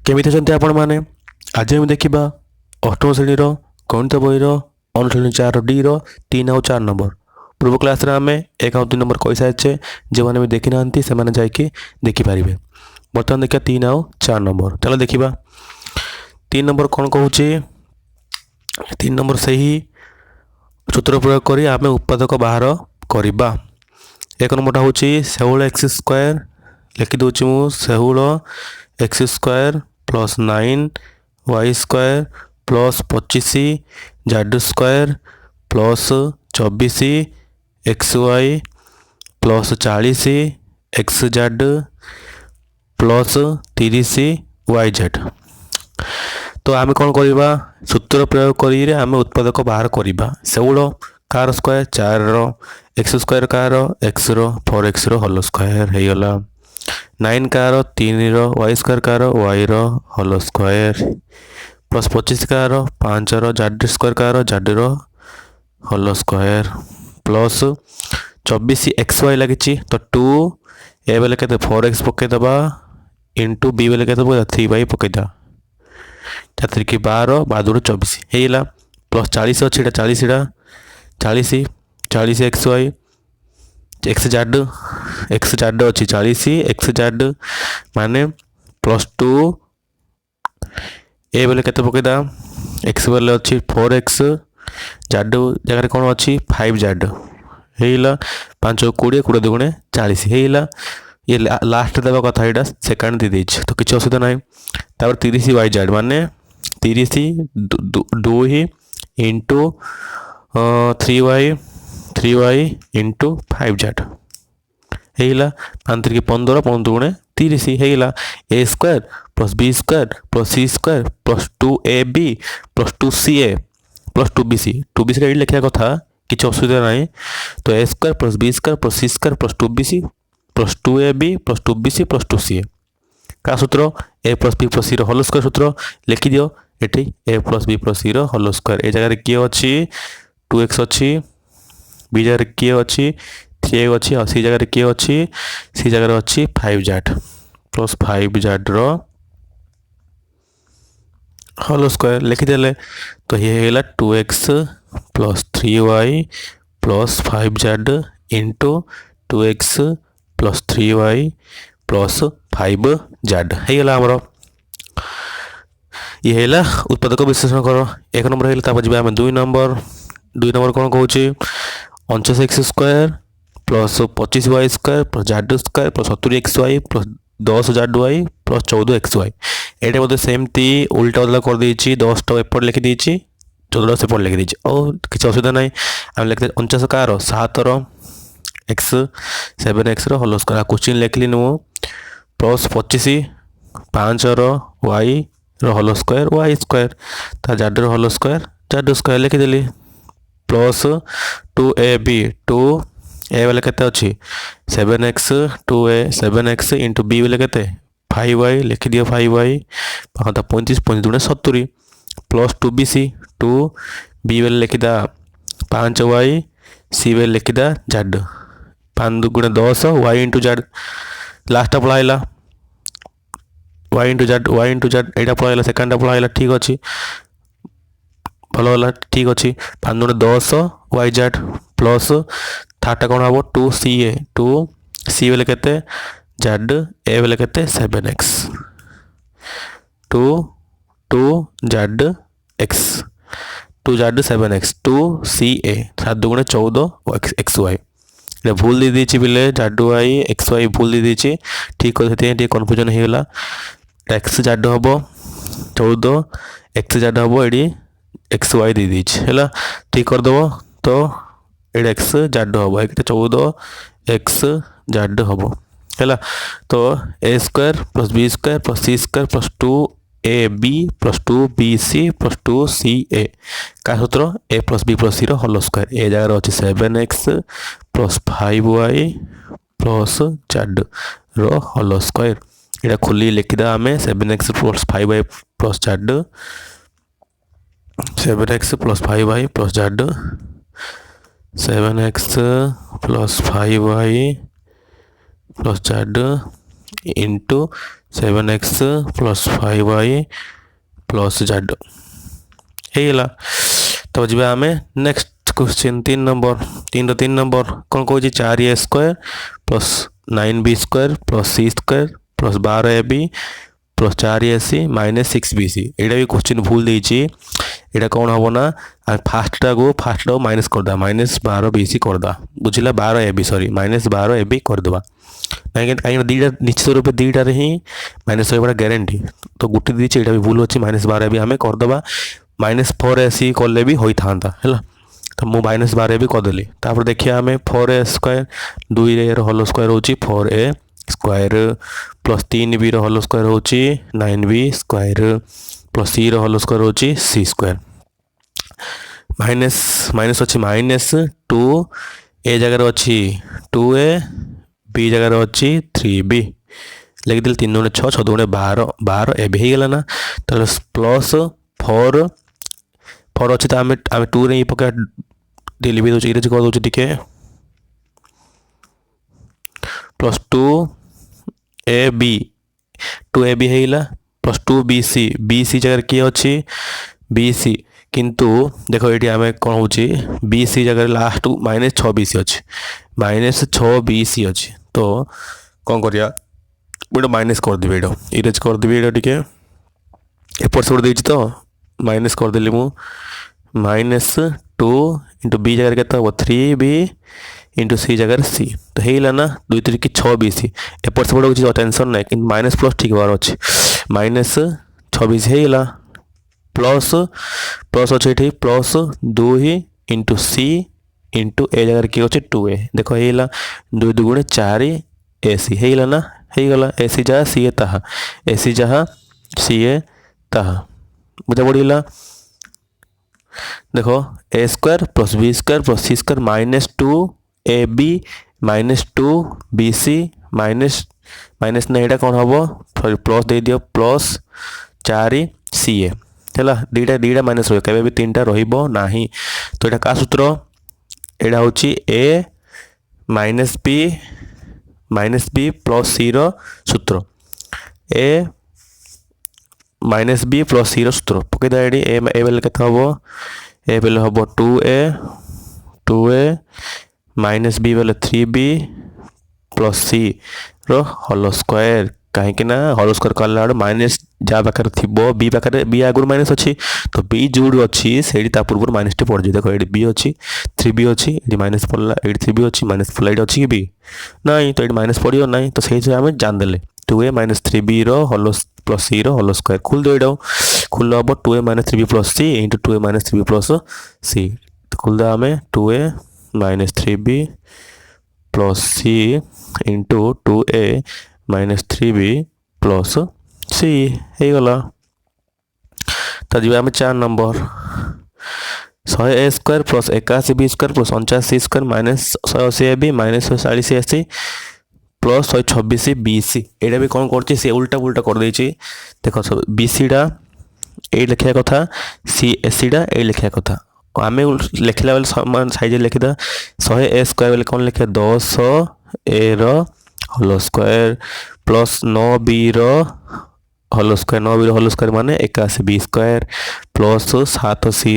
କେମିତି ଅଛନ୍ତି ଆପଣମାନେ? ଆଜି ଆମେ ଦେଖିବା ଅଷ୍ଟମ ଶ୍ରେଣୀର ଗଣିତ ବହିର ଅନୁଶୀଳନୀ 4Dର 3 ଆଉ 4 ନମ୍ବର। ପୂର୍ବ କ୍ଲାସ୍ରେ ଆମେ 1 ଆଉ 2 ନମ୍ବର କହିସାରିଛେ। ଯେଉଁମାନେ ବି ଦେଖିନାହାନ୍ତି ସେମାନେ ଯାଇକି ଦେଖିପାରିବେ। ବର୍ତ୍ତମାନ ଦେଖିବା 3 ଆଉ 4 ନମ୍ବର। ଚାଲ ଦେଖିବା 3 ନମ୍ବର କ'ଣ କହୁଛି। 3 ନମ୍ବର ସେହି ସୂତ୍ର ପ୍ରୟୋଗ କରି ଆମେ ଉତ୍ପାଦକ ବାହାର କରିବା। 1 ନମ୍ବରଟା ହେଉଛି ଷୋହଳ ଏକ୍ସ ସ୍କୋୟାର। ଲେଖିଦେଉଛି ମୁଁ ଷୋହଳ X square plus 9 y square plus 25 z square plus 24 xy plus 40 xz plus 30 yz। ତ ଆମେ କ'ଣ କରିବା? ସୂତ୍ର ପ୍ରୟୋଗ କରି ଆମେ ଉତ୍ପାଦକ ବାହାର କରିବା। ଷୋହଳ କାହାର ସ୍କୋୟାର? 4ର, ଏକ୍ସ ସ୍କୋୟାର କାହାର? ଏକ୍ସର, 4xର ହୋଲ୍ ସ୍କୋୟାର ହେଇଗଲା। 9 କାହାର? 3ର, y ସ୍କୋୟାର କାହାର? yର ହୋଲ୍ ସ୍କୋୟାର ପ୍ଲସ୍ 25 କାହାର? 5ର, z ସ୍କୋୟାର କାହାର? zର ହୋଲ୍ ସ୍କୋୟାର ପ୍ଲସ୍ 24 xy ଲାଗିଛି ତ 2 ଏ ବେଲେ କେତେ? 4x ପକାଇଦେବା ଇଣ୍ଟୁ b ବେଲେ କେତେ ପକାଇବା? 3y ପକାଇଦେବା। 4 କି 12, 12 24 ହେଇଗଲା। ପ୍ଲସ୍ 40 ଅଛି, ଏଇଟା 40ଟା 40 xy xz ଅଛି 40 xz ମାନେ ପ୍ଲସ୍ 2 ଏ ବେଲେ କେତେ ପକାଇଦେବା? x ବେଲେ ଅଛି 4x, z ଜାଗାରେ କ'ଣ ଅଛି? 5z ହେଇଗଲା। 5 20, 20 ଦୁଗୁଣେ 40 ହେଇଗଲା। ଇଏ ଲାଷ୍ଟ ଦେବା କଥା, ଏଇଟା ସେକେଣ୍ଡ ଦେଇଦେଇଛି ତ କିଛି ଅସୁବିଧା ନାହିଁ। ତାପରେ 30 yz ମାନେ 30 2 ଇଣ୍ଟୁ 3y ଇଣ୍ଟୁ 5z ହେଇଗଲା। 5 3 15, 15 ଦୁଗୁଣେ 30 ହେଇଗଲା। a square plus b square plus c square plus 2ab plus 2ca plus 2bcରେ ଏଇଠି ଲେଖିବା କଥା, କିଛି ଅସୁବିଧା ନାହିଁ। ତ a square plus b square plus c square plus 2bc plus 2ab plus 2bc plus 2ca। କାହା ସୂତ୍ର? a ପ୍ଲସ୍ b ପ୍ଲସ୍ cର ହୋଲ୍ ସ୍କୋୟାର ସୂତ୍ର ଲେଖିଦିଅ। ଏଠି a ପ୍ଲସ୍ b ପ୍ଲସ୍ cର ହୋଲ୍ ସ୍କୋୟାର। ଏ ଜାଗାରେ କିଏ ଅଛି? 2x ଅଛି। b ଜାଗାରେ କିଏ ଅଛି? 3a ଅଛି। ଆଉ c ଜାଗାରେ କିଏ ଅଛି? c ଜାଗାରେ ଅଛି 5z ପ୍ଲସ୍ 5zର ହୋଲ୍ ସ୍କୋୟାର ଲେଖିଦେଲେ। ତ ଇଏ ହେଇଗଲା 2x plus 3y plus 5z into 2x plus 3y plus 5z ହେଇଗଲା ଆମର। ଇଏ ହେଲା ଉତ୍ପାଦକ ବିଶ୍ଳେଷଣ କର। 1 ନମ୍ବର ହେଇଗଲା। ତାପରେ ଯିବା ଆମେ 2 ନମ୍ବର। 2 ନମ୍ବର କ'ଣ କହୁଛି? 49x square plus 25y square plus z square plus 70xy plus 10zy plus 14xy। ଏଇଟା ବୋଧେ ସେମିତି ଉଲ୍ଟା ବଦଲା କରିଦେଇଛି। 10ଟା ଏପଟେ ଲେଖିଦେଇଛି, 14ଟା ସେପଟେ ଲେଖିଦେଇଛି। ଆଉ କିଛି ଅସୁବିଧା ନାହିଁ। ଆମେ ଲେଖିଦେବା 49 କାହାର? 7ର x 7xର ହୋଲ୍ ସ୍କୋୟାର। କୋଶ୍ଚିନ୍ ଲେଖିଲିନି ମୁଁ। ପ୍ଲସ୍ 25 5ର yର ହୋଲ୍ ସ୍କୋୟାର y ସ୍କୋୟାର, ତା zର ହୋଲ୍ ସ୍କୋୟାର z ସ୍କୋୟାର ଲେଖିଦେଲି। ପ୍ଲସ୍ 2ab 2a ବେଲେ କେତେ ଅଛି? 7x 2a 7x into b ବେଲେ କେତେ? 5y ଲେଖିଦିଅ 5y ପାଖା 35 35 ଦୁଗୁଣେ 70 ପ୍ଲସ୍ 2bc 2b ବେଲେ ଲେଖିଦା 5y c ବେଲେ ଲେଖିଦା z 5 ଦୁଗୁଣେ 10 y ଇଣ୍ଟୁ z ଲାଷ୍ଟଟା ପଳାଇଲା y ଇଣ୍ଟୁ z ଏଇଟା ପଳାଇଲା, ସେକେଣ୍ଡଟା ପଳାଇଲା। ଠିକ୍ ଅଛି, ଭଲ ହେଲା, ଠିକ୍ ଅଛି। 5 ଦୁଗୁଣେ 10 yz ପ୍ଲସ୍ ଥାର୍ଡ଼ଟା କ'ଣ ହେବ? 2ca 2c ବେଲେ କେତେ? z a ବେଲେ କେତେ? 7x 2z 7x 2ca 7 ଦୁଗୁଣେ 14 xy। এটা ভুল দিয়ে দিয়েছি বলে জাডু আই এক্স ওয়াই ভুল দিয়ে দিয়েছি। ঠিক করে ସେଥିପାଇଁ ଟିକେ কনফ্ୟୁଜନ୍ ହେଇଗଲା। এক্স জাডু হব 14, এক্স জাডু হব এটি এক্স ওয়াই দিয়ে দিয়েছি ହେଲା। ঠিক କରିଦେବ। ତ ଏଇଟା ଏକ୍ସ ଜାଡୁ ହବ, ଏଇଟା 14 ଏକ୍ସ ଜାଡୁ ହବ ହେଲା। ତ a square plus b square plus c square plus 2ab plus 2bc plus 2ca। କାହା ସୂତ୍ର? a ପ୍ଲସ୍ b ପ୍ଲସ୍ cର ହୋଲ୍ ସ୍କୋୟାର। ଏ ଜାଗାରେ ଅଛି 7x ପ୍ଲସ୍ 5y ପ୍ଲସ୍ zର ହୋଲ୍ ସ୍କୋୟାର। ଏଇଟା ଖୋଲି ଲେଖିଦେବା ଆମେ 7x plus 5y plus z 7x plus 5y plus z 7x plus 5y plus z into 7x plus 5y plus z ହେଇଗଲା। तो जी आम नेक्स्ट क्वेश्चन 3 नंबर कौन कौन 4a² plus 9b² plus c² plus 12ab plus 4ac minus 6bc यहाँ भी question भूल देती यहाँ कौन हम ना फास्टा को माइनस करदे माइनस 12bc करदे बुझला 12ab सॉरी माइनस 12ab करदे कहीं दीटा निश्चित रूप दीटार ही माइनस होगा ग्यारंटी तो गोटे दीची यहाँ भी भूल अच्छी माइनस 12ab आम करदे माइनस 4ac कले भी होता है तो मु माइनस 12ab करदेली तापर देखिए आम 4a² 2 होल स्क्वायर हो 4a² plus 3b whole square हो 9b² plus c whole square हो c² माइनस माइनस अच्छी माइनस 2 ए जगार अच्छी 2a बी जगार अच्छी 3b लिखिदेली 3 दूने 6 6 दूने 12 ए भी होगा ना तो प्लस 4 अच्छी तो आम 2 रे पका लिखी दूसरे इरेज कर दूसरे टी प्लस 2ab 2ab होगा प्लस 2bc bc जगह किए अच्छी bc किंतु देखो ये आम कौन हो bc जगह लास्ट माइनस 6bc अच्छी माइनस 6bc अच्छी तो कौन करिया गोटे माइनस करदेवी ये इरेज करदेवी ये टे एपट सेपट देती तो माइनस करदेली मु माइनस 2 इंटू बी जगह के 3b इंटू सी जगह सी तो होगा ना 2 3 6bc एपट सेपट हो टेंशन ना कि माइनस प्लस ठीक बार अच्छे माइनस 6bc होगा प्लस प्लस अच्छे ये प्लस 2 इंटू सी इंटू ए जगह किए अच्छे 2a देख होगा 2 2 4ac होगा ना होगा ac जहाँ सी ए ताहा ac जहाँ सी ए ताहा बुझा पड़ा देखो a² plus b² plus c² minus 2ab minus 2bc minus minus ना यहाँ कौन हम प्लस दे दियो प्लस 4ca है दीटा दीटा माइनस रही तीन टा रहा तो यहाँ क्या सूत्र यहाँ हूँ a minus b plus c सूत्र a minus b plus c सूत्र पकईदा ये ए बेले के हम ए बेले हम 2a माइनस b बेले 3b plus c whole square कहीं होल स्क्वायर कला माइनस जहाँ पाखे थी बी पाखे बी आगुरी माइनस अच्छी तो बी जोड़ अच्छी से पूर्व माइनस टी पड़ जाए देखो ये बी अच्छी 3b अच्छी ये माइनस पड़ा ये 3b अच्छी माइनस पड़ा ये अच्छी कि बी ना तो ये माइनस पड़ो ना तो से आम जानदे 2a minus 3b whole plus c whole square खोल दो ये खोल हम 2a minus 3b plus c into 2a minus 3b plus c तो खोल दे आम 2a minus 3b plus c into 2a minus 3b plus c होगला तो जी आम 4 number 100a² plus 81b² plus 49c² minus 180ab minus 140ac plus 126bc यहाँ भी कौन कर सी उल्टा पुल्टा कर देती देख bcटा ये लिखा कथा cacटा ये लिखा कथा आम लिखला बेले समान साइज लिखिदा 100a² बोले कौन लिखा 10a whole square plus 9b whole square 9b whole square माने 81b² plus 7c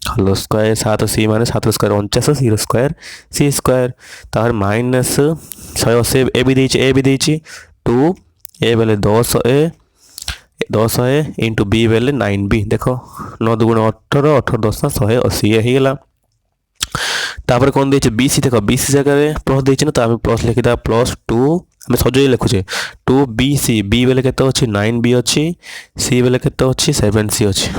whole square 7c माने 7 स्क्वायर 49 c स्क्वायर c² तार माइनस 180 ए भी देची 2 ए बेले 10a इंटू बी बेले 9b देखो 9 2 18 18 10 180 होगा तापर कौन देखे bc देख bc जगह प्लस देना तो आम प्लस लिखिदा प्लस 2 आम सजे लिखुचे 2bc b बेले के अच्छी 9b अच्छी c बेले के अच्छी 7c अच्छी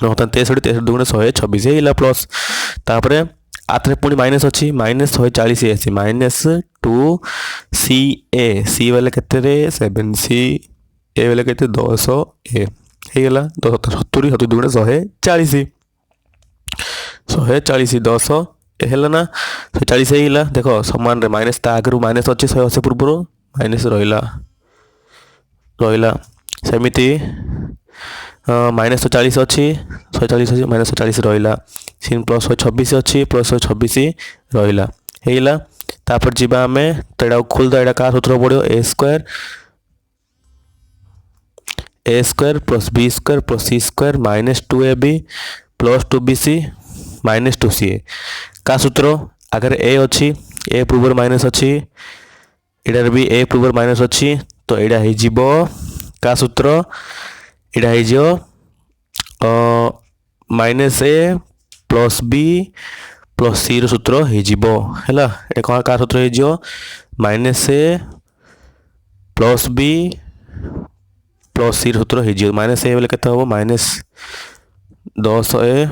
63 63 2 126 होगा प्लस तापर आथरे पुणी माइनस अच्छी minus 140ac minus 2ca c बेले के 7c ए बेले के 10a होगा 70 70 2 140 140 10 है ना 140 होगा देख सामान रे माइनस आगु माइनस अच्छे 180 पूर्व माइनस रहा सेमती माइनस 140 अच्छी 140 माइनस 140 रहा सिन प्लस 126 अच्छी प्लस 126 रहा होगा तापर जीवा आमे तो एटा खोल दो एटा का सूत्र पड़ो a square plus b square plus c square minus 2ab plus 2bc minus 2ca का सूत्र अगर ए अच्छी ए पूर्व माइनस अच्छी एटार भी ए पूर्व माइनस अच्छी तो एटा हो जीवो का सूत्र एटा हो जीवो माइनस ए प्लस बी प्लस सी रो सूत्र हो जीवो हैला ए कौन का सूत्र हो जीवो माइनस ए प्लस बी प्लस सी सूत्र हो जीवो माइनस ए बोले केते होबो माइनस 10a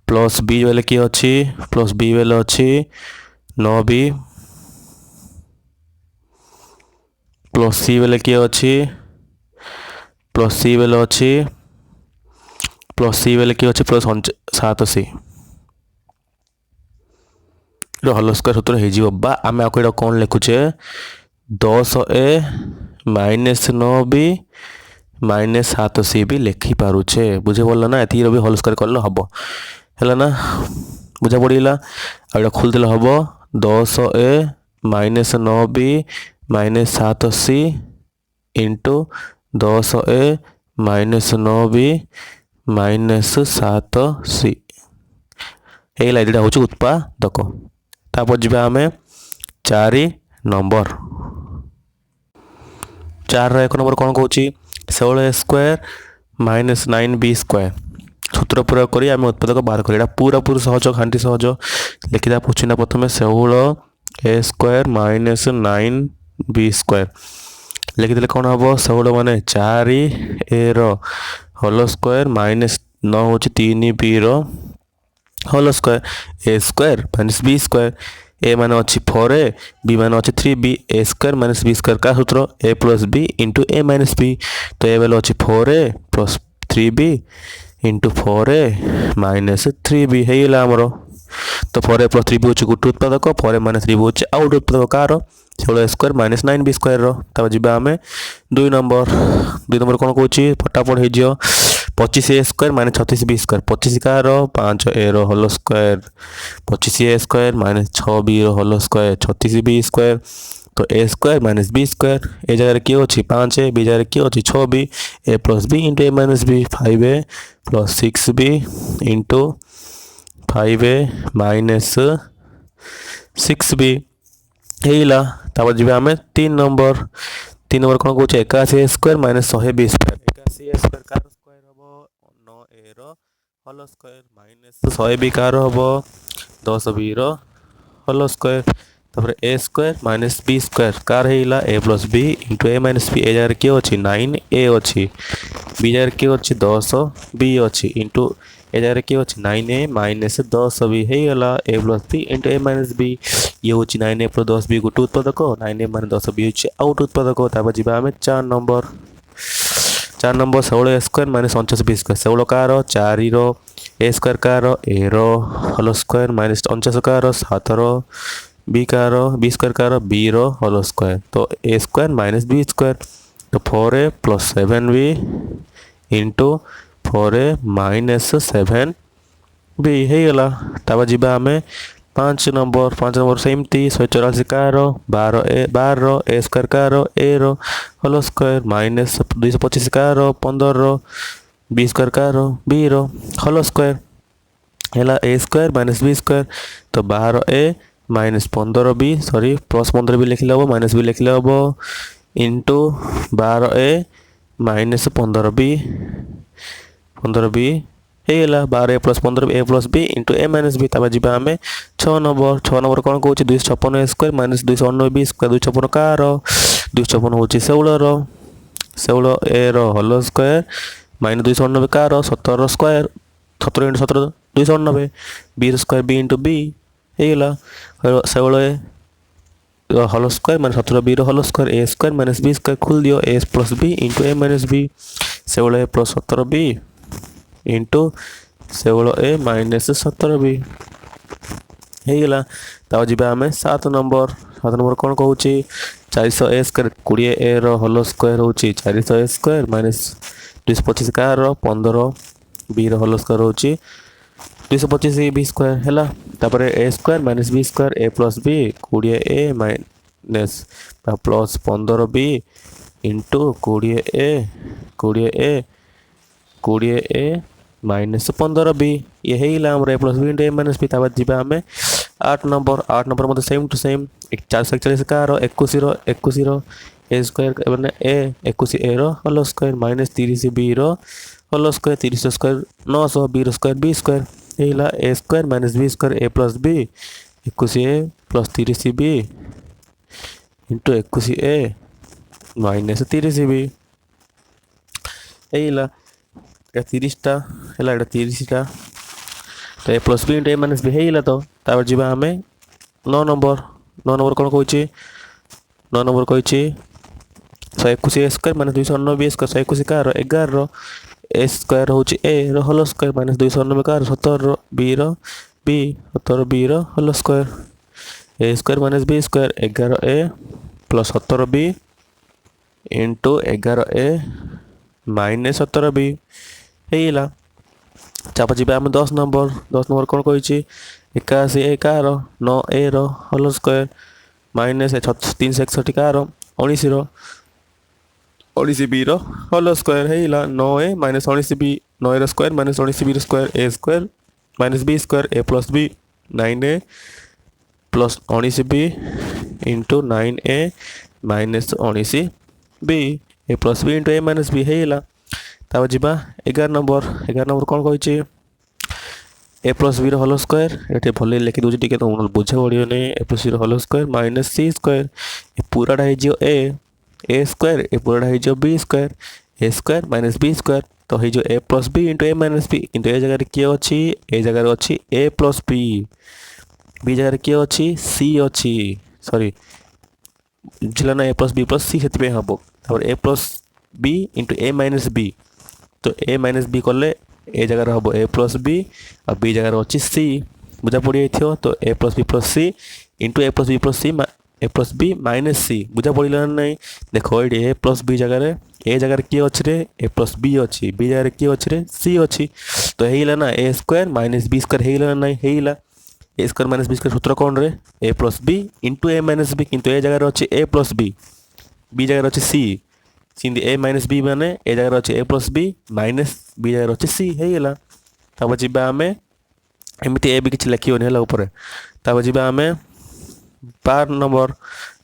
प्लस बी बोले की अच्छी प्लस बी बोले अच्छी 9b प्लस सी बोले की अच्छी प्लस सी बोले अच्छी प्लस सी बोले की अच्छी प्लस 7c हल स्क्वायर सूत्र हो जीवो बा आमे आको एटा कोन लिखुचे 10a minus 9b minus 7c भी लिखि पारुचे बुझे बोल ना एती भी होल स्क्वायर करले हबो हैला ना बुझा पड़िला आ खोल देले हबो 10a minus 9b minus 7c into 10a minus 9b minus 7c हैला एटा होची उत्पादक तापर जीवा आमे 4 नंबर 4 1 नंबर कौन कहूँ 16 स्क्वायर माइनस 9b स्क्वायर सूत्र प्रयोग करी आम उत्पादक बाहर कर पूरा पूरा सहज खांटी सहज लिखिदा पूछना प्रथम 16 a square minus 9b square लिखिदे कौन हम 16 माने 4 a रो होल स्क्वायर माइनस 9 हूँ 3b रो whole square a square minus b square a मान अच्छी 4a बी मान अच्छी 3b a square minus b square का सूत्र a plus b into a minus b तो ए वाला अच्छी 4a plus 3b into 4a minus 3b है आमर तो 4a प्लस 3b हूँ गोटे उत्पादक 4a माइनस 3b हूँ आउ गोटे उत्पादक कार 16 स्क्वायर माइनस 9b स्क्वायर रो जीवा आम 2 नंबर कौन कहूँ फटाफट हो 25 a square minus 36 b square 25 कार 5 ए रो whole square 25 a square minus 6 b रो होल स्क्वायर 36 बी स्क्वायर तो a square minus b square ए जगह किए अच्छी 5 ए बी जगह किए अच्छी 6 b a plus b into a minus b 5a plus 6b into 5a minus 6b ହେଇଲା तापर जीवा आम 3 नंबर कौन कहूँ 81 square minus 100b square 81 square कार स्क्वायर हम 9a रो होल स्क्वायर माइनस 100b कार हम 10b रो होल स्क्वायर तापर a square minus b square कार हैला a plus b into a minus b ए जगह किए अच्छी 9a अच्छी बी जगह किए अच्छी 10b अच्छी इंटू ए जगह किए अच्छी 9a minus 10b हैगला A plus b into a minus B ये हूँ 9a प्लस 10b गोटे उत्पादक 9a माइनस 10b हूँ आउ गोटे उत्पादक तापर जीवा आम 4 number 16 square minus 49 b square 16 कार 4 रो ए स्क्वायर कार ए रो होल स्क्वायर माइनस 49 कार 7 रो बी कार बी स्क्वायर कार बी रो होल स्क्वायर तो a square minus b square तो 4a plus 7b into 4a minus 7b हैगला तापर जीवा आम 5 नंबर सेमती 184 कार 12 रो ए स्क्वायर कार ए रो होल स्क्वायर माइनस 225 कार 15 रो बी स्क्वायर कार बी रो होल स्क्वायर हैला ए स्क्वायर माइनस बी स्क्वायर तो 12a minus 15b sorry plus 15b लिखले हम माइनस b लिखले हम इंटू 12a माइनस 15b ହେଇଗଲା 12a plus 15 a plus b into a minus b तापर जीवा आम 6 नंबर कौन कहूँ 256 square minus 299b square 256 car 256 हूँ 16 रो 16 a रो होल स्क्वायर माइनस 299 कार 17 square 17 into 17 299 b square b into b ହେଇଗଲା 16 होल स्क्वायर माइनस 17 b रो whole square a square minus b square खोल दियो a plus b into a minus b 16a plus 17b into 16a minus 17b ହେଇଗଲା तापर जीवा आम 7 number कौन कहूँ 400a स्क्वायर 20a रो होल स्क्वायर हूँ 400a स्क्वायर माइनस 225 कार 15 b रो होल स्क्वायर हूँ 225 बी स्क्वायर है तापर a square minus b square a plus b 20 a minus plus 15 b into 20 a minus 15 b ये है आम a plus b into a minus b तापर जी आम 8 नंबर मतलब सेम टू सेम 441 कार 21 ए स्क्वायर मैंने a 21 a whole square minus 30 b whole square 30 square 900 b square यही a square minus b square a plus b 21 a plus 30 b into 21 a minus 30 b यही 30टा है 30टा तो a plus b into a minus b है तो तापर जी आम 9 नंबर कौन कही 9 नंबर कही 121 a square minus 299 b square 121 कार 11 ए स्क्वायर हूँ ए होल स्क्वायर माइनस 299 कार 17 b 17 b whole square a square minus b square 11 a plus 17 b into 11 a minus 17 b है चाप जी आम 10 नंबर कौन कही 81 ए कार 9 ए होल स्क्वायर माइनस 361 कार 19 बी होल स्क्वायर है 9 a minus 19 b 9 a square minus 19 b square a square minus b square a plus b 9 a plus 19 b into 9 a minus 19 b a plus b into a minus b है तापर जी 11 number कौन कही a plus b whole square ये भले लिखि दूसरी टी तुम बुझे पड़ो नहीं a plus b whole square minus c square पूराटा हो ए स्क्वायर ए पूराटा हो B square a square minus b square तो हो ए plus b into a minus B किंतु ए जगह किए अच्छी ए जगह अच्छी ए प्लस बी जगह किए अच्छी सी अच्छी सॉरी बुझला ना ए प्लस सी से हम तापर ए plus b into a minus b तो ए माइनस बी कले ए जगह हम ए प्लस बी और बी जगह अच्छी सी बुझा पड़ी तो a plus C into A plus B minus सी बुझा पड़ा ना देखो ये ए प्लस बी जगह किए अच्छे रे ए प्लस बी अच्छी बी जगह किए अच्छे रे सी अच्छी तो है ना ए स्क्वायर माइनस बी स्क्वायर है ना है ए स्क्वायर माइनस बी स्क्वायर सूत्र कौन रे ए plus b into a minus B किंतु ए जगह अच्छे ए प्लस बी जगह अच्छे सी सिंधी ए माइनस बी माने ए जगह अच्छे ए प्लस बी माइनस बी जगह अच्छे सी है तापर जी आम एमती ए भी किसी लिखोनी है ऊपर तापर जी आम 12 नंबर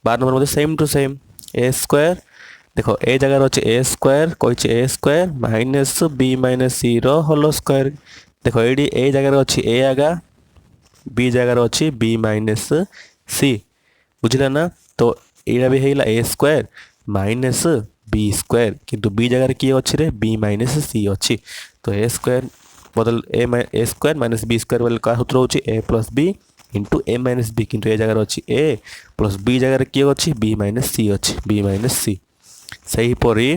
मतलब same to same a square देखो ए जगह अच्छे ए स्क्वायर कही a square minus b minus c whole square देखो ये ए जगह अच्छी ए आगा बी जगह अच्छी बी माइनस सी बुझला ना तो यहाँ भी है ए स्क्वायर माइनस बी स्क्वायर किंतु बी जगह किए अच्छे रे बी माइनस सी अच्छी तो ए स्क्वायर बदल ए स्क्वायर माइनस बी स्क्वायर बोले क्या सूत्र होची ए plus b into a minus B किंतु ए जगह अच्छी ए प्लस बी जगह किए अच्छी बी माइनस सी अच्छी बी माइनस सी सहीपरी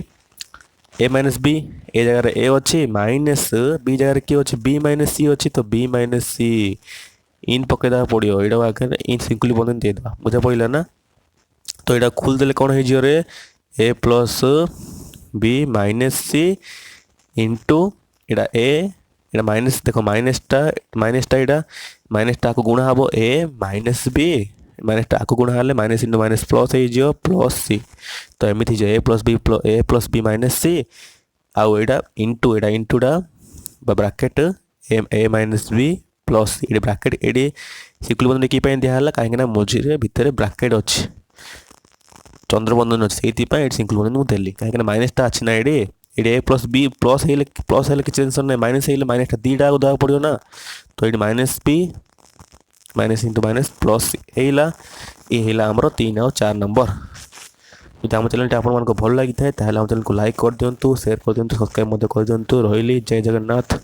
ए माइनस बी ए जगह ए अच्छी माइनस बी जगह किए अच्छी बी माइनस सी अच्छी तो बी माइनस सी इन पकईदा पड़ो यहाँ आगे इन सिंपली बंधन देदेवा बुझा पड़ा ना तो यहाँ खोलदे कौन हो रे ए प्लस बी माइनस सी इंटू इटा ए इटा माइनस देखो माइनसटा यहाँ माइनसटा को गुणा हम ए माइनस बी माइनसटा को गुणा हेल्ले माइनस इंटू माइनस प्लस हो प्लस सी तो एमती ए प्लस बी माइनस सी आउ यहाँ इंटूटा ब्राकेट ए माइनस बी प्लस ये ब्राकेट ये सिकुल कि दिहला कहीं मझे भितर ब्राकेट अच्छी चंद्रबंधन अच्छे से सिंकुल बंधन मुझे देली कहीं माइनसटा अच्छी ना ये ए प्लस बी प्लस है किसी टेंशन ना माइनस है माइनसटा दीटा को देवा पड़ो ना तो ये minus b minus into minus plus ये आमर 3 और 4 नंबर जो आम चैनल आपको भल लगी था आम चैनल को लाइक कर दिंतु शेयर कर दिंतु सब्सक्राइब कर दिंतु रही जय जगन्नाथ।